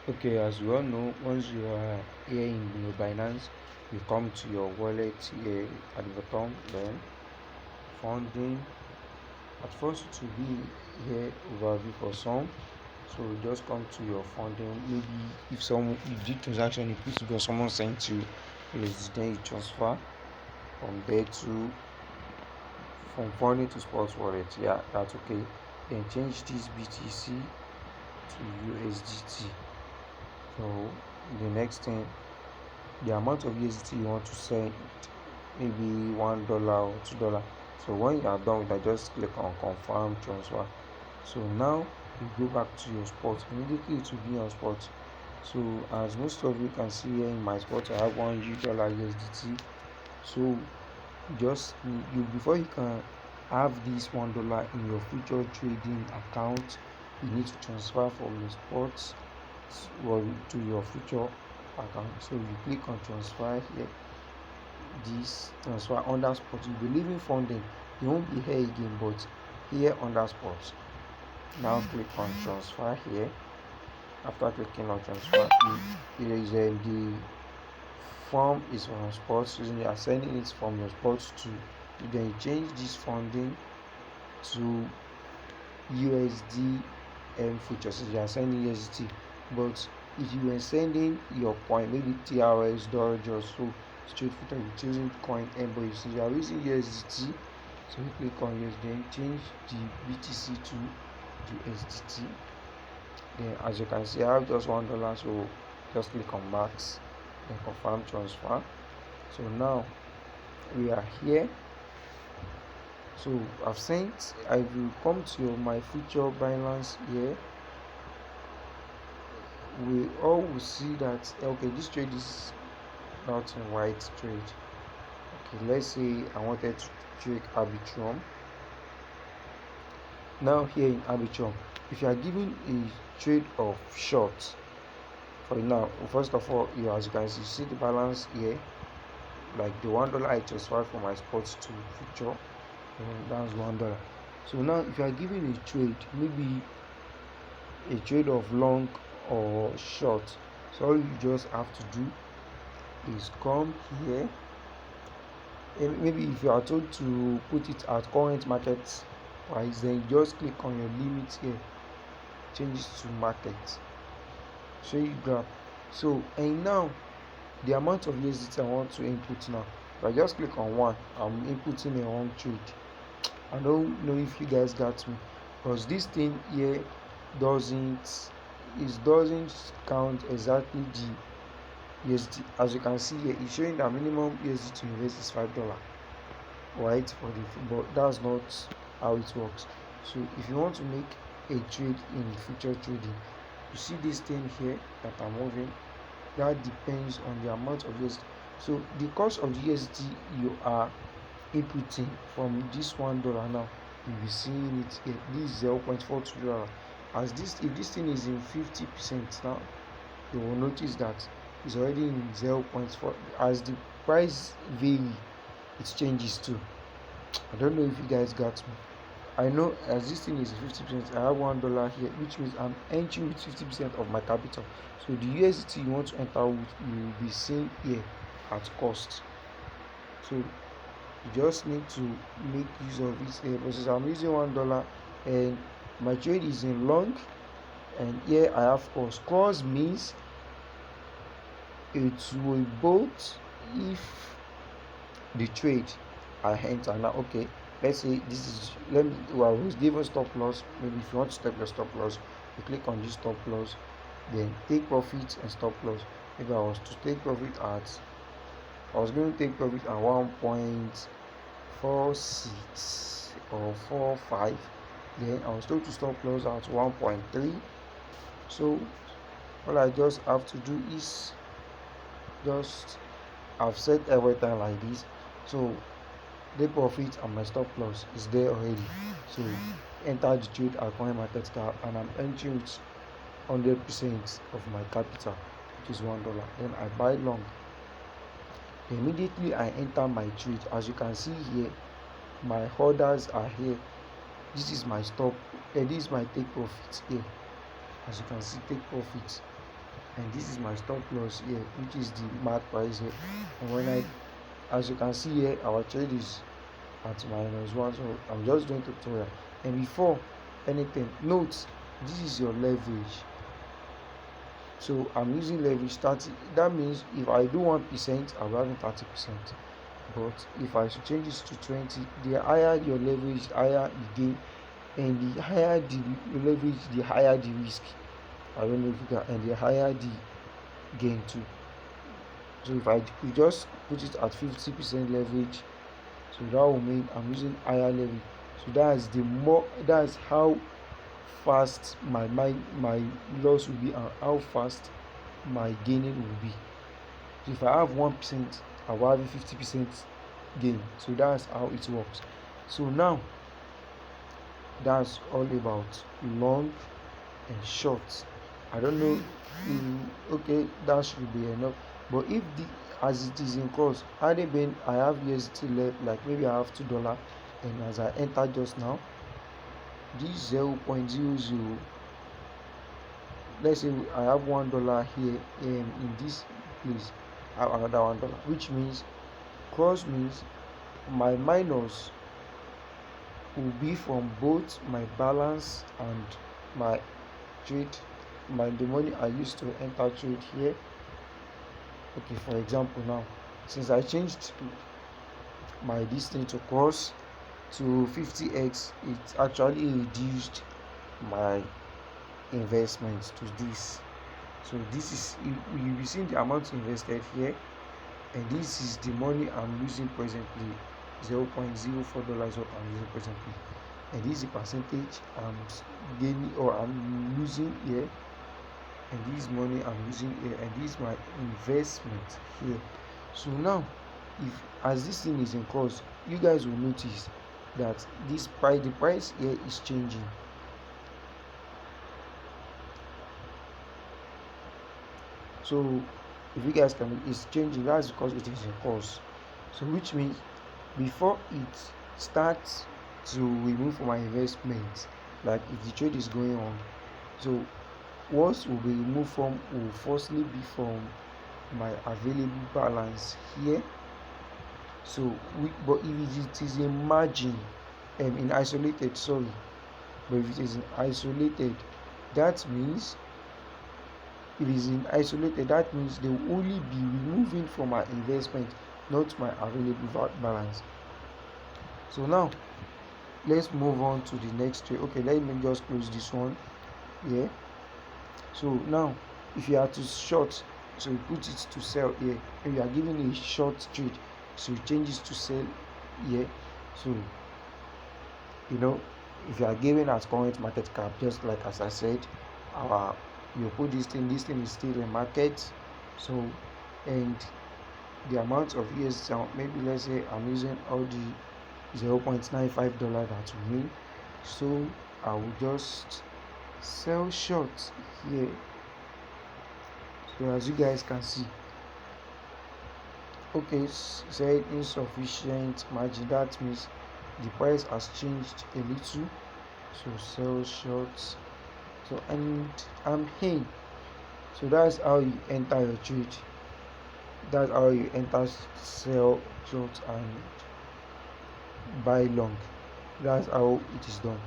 Okay, as you all know, once you are here in your Binance, you come to your wallet here at the bottom, then funding. At first, it will be here overview for some. So you just come to your funding. Maybe if someone you did transaction, you put because someone sent you, then you transfer from there to from funding to sports wallet. Yeah, that's okay. Then change this BTC to USDT. So the next thing, the amount of USDT you want to send, maybe $1 or $2. So when you are done with that, just click on confirm transfer. So now you go back to your spot. Immediately it will be on spot. So as most of you can see here in my spot, I have $1 USDT. So just you before you can have this $1 in your future trading account, you need to transfer from your spot to your future account. So you click on transfer here, this transfer under spot. You'll be leaving funding, you won't be here again, but here under spot. Now click on transfer here. After clicking on transfer, here is the form is from spot. So you are sending it from your spot to, then you change this funding to USD futures. So you are sending USD, but if you were sending your coin, maybe TRS, Doge, so straight future, you're choosing coin M, but you are using USDT. So you click on USD, then change the BTC to USDT. Then as you can see, I have just $1, so just click on max, then confirm transfer. So now we are here. So I've sent, I will come to my future Binance here. We all will see that okay, this trade is not in white trade. Okay, let's say I wanted to trade Arbitrum. Now here in Arbitrum, if you are given a trade of short, for now, first of all, as you can see the balance here, like the $1 I transferred from my spot to future, and that's $1. So now if you are given a trade, maybe a trade of long or short, so all you just have to do is come here, and maybe if you are told to put it at current market price, then you just click on your limit here, change it to market, so you grab. So and now the amount of USDT I want to input now, if I just click on one, I'm inputting a wrong trade. I don't know if you guys got me, because this thing here doesn't count exactly the USD. As you can see here, it's showing that minimum USD to invest is $5, right, for the, but that's not how it works. So if you want to make a trade in future trading, you see this thing here that I'm moving, that depends on the amount of USD. So the cost of the USD you are inputting from this $1 now, you'll be seeing it here. This is $0.42. As this, if this thing is in 50% now, you will notice that it's already in 0.4. As the price vary, it changes too. I don't know if you guys got me. I know as this thing is 50%, I have $1 here, which means I'm entering with 50% of my capital. So the USDT you want to enter with, you will be seeing here at cost. So you just need to make use of it here, because I'm using $1 and my trade is in long, and here I have cost. Cost means it will both if the trade I enter now. Okay, let's say this is, I was given stop loss. Maybe if you want to stop your stop loss, you click on this stop loss, then take profit and stop loss. Maybe I was to take profit at, I was going to take profit at 1.46 or 45, then I was told to stop loss at 1.3. so all I just have to do is just, I've set everything like this, so the profit and my stop loss is there already. So enter the trade at current market cap, and I'm entering with 100% of my capital, which is $1. Then I buy long. Immediately I enter my trade. As you can see here, my orders are here. This is my stop, and this is my take profit here. As you can see, take profit. and this is my stop loss here, which is the mark price here. And when I, as you can see here, our trade is at -1. So I'm just doing tutorial. And before anything, note this is your leverage. So I'm using leverage 30. That means if I do 1%, I'll have 30%. But if I should change this to 20, the higher your leverage, higher the gain, and the higher the leverage, the higher the risk. I don't know if you can, and the higher the gain too. So if I could just put it at 50% leverage, so that will mean I'm using higher leverage. So that's how fast my loss will be and how fast my gaining will be. So if I have 1%, I will have a 50% gain. So that's how it works. So now that's all about long and short. I don't know if, okay, that should be enough. But if the, as it is in course, had it been I have USDT left, like maybe I have $2, and as I enter just now, this 0.00, let's say I have $1 here in this place, I have another $1, which means cross means my minus will be from both my balance and my trade, the money I used to enter trade here. Okay, for example, now since I changed my distance to cross to 50x, it actually reduced my investments to this. So this is, you will see the amount invested here, and this is the money I'm losing presently, $0.04 what I'm losing presently, and this is the percentage I'm gaining or I'm losing here, and this money I'm using here, and this is my investment here. So now, if as this thing is in course, you guys will notice that this price, the price here is changing. So if you guys can, it's changing. That's because it is in course. So which means before it starts to remove from my investment, like if the trade is going on, so what will be removed from will firstly be from my available balance here. So but if it is in margin, in isolated, sorry, but if it is in isolated, that means if it is in isolated, that means they will only be removing from my investment, not my available balance. So now let's move on to the next trade. Okay, let me just close this one here. So now if you are to short, so you put it to sell here, and you are giving a short trade, so you change it to sell here. So if you are giving at current market cap, just like as I said, you put this thing is still in market. So, and the amount of years, maybe let's say I'm using all the $0.95 that will mean, so I will just sell short here. So as you guys can see, okay, say insufficient margin, that means the price has changed a little, so sell short. So and I'm in. So that's how you enter your trade. That's how you enter sell short and buy long. That's how it is done.